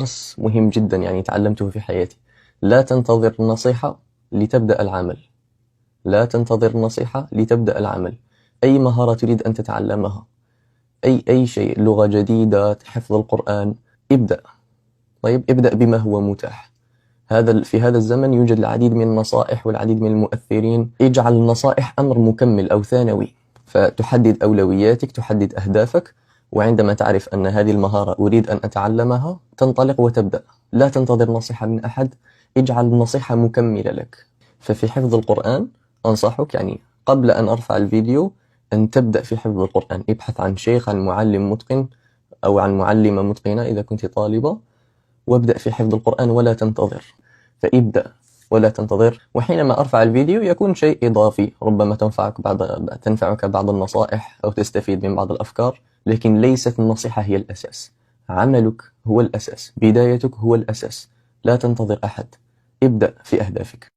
درس مهم جدا يعني تعلمته في حياتي: لا تنتظر النصيحة لتبدأ العمل. لا تنتظر النصيحة لتبدأ العمل. أي مهارة تريد أن تتعلمها، أي شيء، لغة جديدة، حفظ القرآن، ابدأ. طيب، ابدأ بما هو متاح. في هذا الزمن يوجد العديد من النصائح والعديد من المؤثرين. اجعل النصائح أمر مكمل أو ثانوي، فتحدد أولوياتك، تحدد أهدافك، وعندما تعرف أن هذه المهارة أريد أن أتعلمها تنطلق وتبدأ. لا تنتظر نصيحة من أحد، اجعل النصيحة مكملة لك. ففي حفظ القرآن أنصحك يعني قبل أن أرفع الفيديو أن تبدأ في حفظ القرآن. ابحث عن شيخ، عن معلم متقن أو عن معلمة متقنة إذا كنت طالبة، وابدأ في حفظ القرآن ولا تنتظر. فابدأ ولا تنتظر، وحينما أرفع الفيديو يكون شيء إضافي، ربما تنفعك بعض النصائح أو تستفيد من بعض الأفكار، لكن ليست النصيحة هي الأساس. عملك هو الأساس، بدايتك هو الأساس. لا تنتظر أحد، ابدأ في أهدافك.